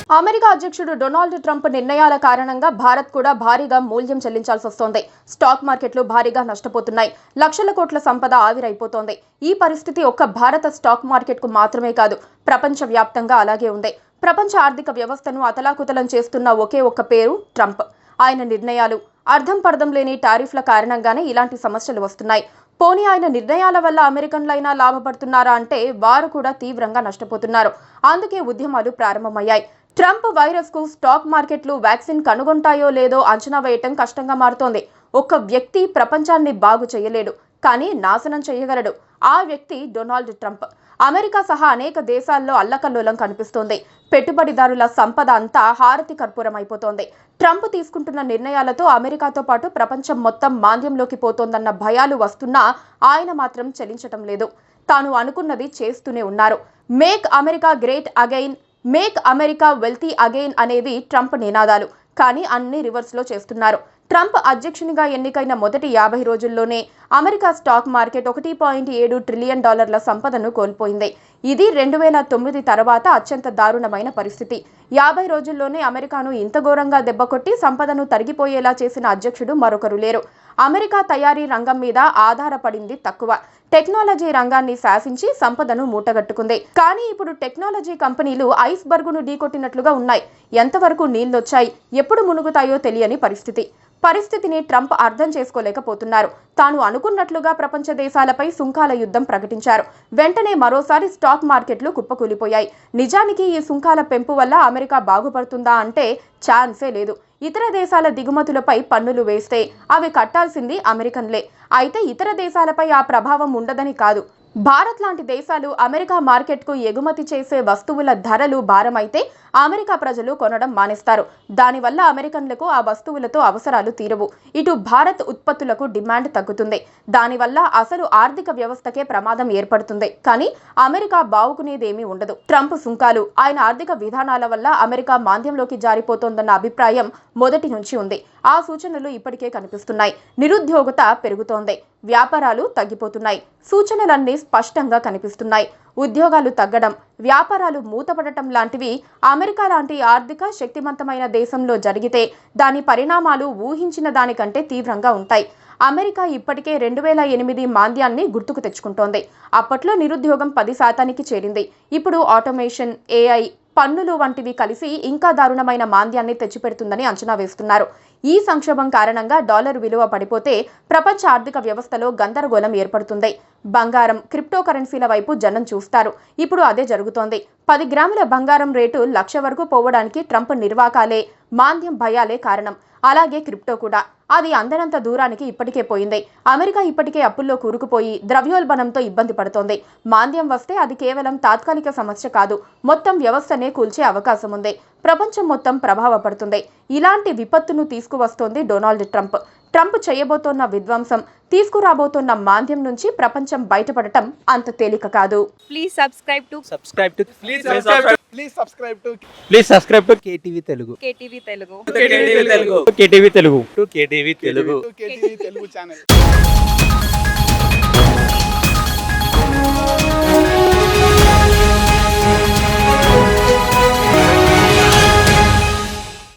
America అధ్యక్షుడు Donald Trump నిర్ణయాల కారణంగా భారత్ కూడా భారీగా మూల్యం చెల్లించాల్సి వస్తోంది. స్టాక్ మార్కెట్లు భారీగా నష్టపోతున్నాయి. లక్షల కోట్ల సంపద ఆవిరైపోతోంది. ఈ పరిస్థితి ఒక్క భారత స్టాక్ మార్కెట్కు మాత్రమే కాదు, ప్రపంచవ్యాప్తంగా అలాగే ఉంది. ప్రపంచ ఆర్థిక వ్యవస్థను అతలాకుతలం చేస్తున్న ఒకే ఒక్క పేరు ట్రంప్. ఆయన నిర్ణయాలు, అర్థం పర్థం లేని టారిఫ్ల కారణంగానే ఇలాంటి సమస్యలు వస్తున్నాయి. పోనీ ఆయన నిర్ణయాల వల్ల అమెరికన్లైనా లాభపడుతున్నారా అంటే వారు కూడా తీవ్రంగా నష్టపోతున్నారు. అందుకే ఉద్యమాలు ప్రారంభమయ్యాయి. ట్రంప్ వైరస్ కు స్టాక్ మార్కెట్లు వ్యాక్సిన్ కనుగొంటాయో లేదో అంచనా వేయటం కష్టంగా మారుతోంది. ఒక్క వ్యక్తి ప్రపంచాన్ని బాగు చేయలేడు, కానీ నాశనం చేయగలడు. ఆ వ్యక్తి డొనాల్డ్ ట్రంప్. అమెరికా సహా అనేక దేశాల్లో అల్లకల్లోలం కనిపిస్తోంది. పెట్టుబడిదారుల సంపద అంతా హారతి కర్పూరం అయిపోతోంది. ట్రంప్ తీసుకుంటున్న నిర్ణయాలతో అమెరికాతో పాటు ప్రపంచం మొత్తం మాంద్యంలోకి పోతోందన్న భయాలు వస్తున్నా ఆయన మాత్రం చలించటం లేదు. తాను అనుకున్నది చేస్తూనే ఉన్నారు. Make America great again, make America wealthy again అనేవి ట్రంప్ నినాదాలు. కానీ అన్ని రివర్స్లో చేస్తున్నారు. ట్రంప్ అధ్యక్షునిగా ఎన్నికైన మొదటి 50 రోజుల్లోనే అమెరికా స్టాక్ మార్కెట్ $1.7 ట్రిలియన్ సంపదను కోల్పోయింది. ఇది 2009 తర్వాత అత్యంత దారుణమైన పరిస్థితి. 50 రోజుల్లోనే అమెరికాను ఇంత ఘోరంగా దెబ్బకొట్టి సంపదను తరిగిపోయేలా చేసిన అధ్యక్షుడు మరొకరు లేరు. అమెరికా తయారీ రంగం మీద ఆధారపడింది తక్కువ. టెక్నాలజీ రంగాన్ని శాసించి సంపదను మూటగట్టుకుంది. కానీ ఇప్పుడు టెక్నాలజీ కంపెనీలు ఐస్ బర్గును ఢీకొట్టినట్లుగా ఉన్నాయి. ఎంతవరకు నీళ్లొచ్చాయి, ఎప్పుడు మునుగుతాయో తెలియని పరిస్థితిని ట్రంప్ అర్థం చేసుకోలేకపోతున్నారు. తాను అనుకున్నట్లుగా ప్రపంచ దేశాలపై సుంకాల యుద్ధం ప్రకటించారు. వెంటనే మరోసారి స్టాక్ మార్కెట్లు కుప్పకూలిపోయాయి. నిజానికి ఈ సుంకాల పెంపు వల్ల అమెరికా బాగుపడుతుందా అంటే ఛాన్సే లేదు. ఇతర దేశాల దిగుమతులపై పన్నులు వేస్తే అవి కట్టాల్సింది అమెరికన్లే. అయితే ఇతర దేశాలపై ఆ ప్రభావం ఉండదని కాదు. భారత్ లాంటి దేశాలు అమెరికా మార్కెట్కు ఎగుమతి చేసే వస్తువుల ధరలు భారమైతే అమెరికా ప్రజలు కొనడం మానేస్తారు. దానివల్ల అమెరికన్లకు ఆ వస్తువులతో అవసరాలు తీరవు. ఇటు భారత్ ఉత్పత్తులకు డిమాండ్ తగ్గుతుంది. దానివల్ల అసలు ఆర్థిక వ్యవస్థకే ప్రమాదం ఏర్పడుతుంది. కానీ అమెరికా బావుకునేదేమీ ఉండదు. ట్రంప్ సుంకాలు, ఆయన ఆర్థిక విధానాల వల్ల అమెరికా మాంద్యంలోకి జారిపోతోందన్న అభిప్రాయం మొదటి నుంచి ఉంది. ఆ సూచనలు ఇప్పటికే కనిపిస్తున్నాయి. నిరుద్యోగత పెరుగుతోంది, వ్యాపారాలు తగ్గిపోతున్నాయి. సూచనలన్నీ స్పష్టంగా కనిపిస్తున్నాయి. ఉద్యోగాలు తగ్గడం, వ్యాపారాలు మూతపడటం లాంటివి అమెరికా లాంటి ఆర్థిక శక్తివంతమైన దేశంలో జరిగితే దాని పరిణామాలు ఊహించిన దానికంటే తీవ్రంగా ఉంటాయి. అమెరికా ఇప్పటికే 2008 మాంద్యాన్ని గుర్తుకు తెచ్చుకుంటోంది. అప్పట్లో నిరుద్యోగం 10% చేరింది. ఇప్పుడు ఆటోమేషన్, AI, పన్నులు వంటివి కలిసి ఇంకా దారుణమైన మాంద్యాన్ని తెచ్చిపెడుతుందని అంచనా వేస్తున్నారు. ఈ సంక్షోభం కారణంగా డాలర్ విలువ పడిపోతే ప్రపంచ ఆర్థిక వ్యవస్థలో గందరగోళం ఏర్పడుతుంది. బంగారం, క్రిప్టో కరెన్సీల వైపు జనం చూస్తారు. ఇప్పుడు అదే జరుగుతోంది. 10 గ్రాముల బంగారం రేటు 1,00,000 వరకు పోవడానికి ట్రంప్ నిర్వాకాలే, మాంద్యం భయాలే కారణం. అలాగే క్రిప్టో కూడా. అది అందనంత దూరానికి ఇప్పటికే పోయింది. అమెరికా ఇప్పటికే అప్పుల్లో కూరుకుపోయి ద్రవ్యోల్బణంతో ఇబ్బంది పడుతోంది. మాంద్యం వస్తే అది కేవలం తాత్కాలిక సమస్య కాదు, మొత్తం వ్యవస్థనే కూల్చే అవకాశం ఉంది. ప్రపంచం మొత్తం ప్రభావపడుతుంది. ఇలాంటి విపత్తును తీసుకువస్తోంది డొనాల్డ్ ట్రంప్. ట్రంప్ చేయబోతోన్న విధ్వంసం, తీసుకురాబోతోన్న మాంద్యం నుంచి ప్రపంచం బయటపడటం అంత తేలిక కాదు. Please subscribe to KTV Telugu. KTV Telugu. KTV Telugu channel.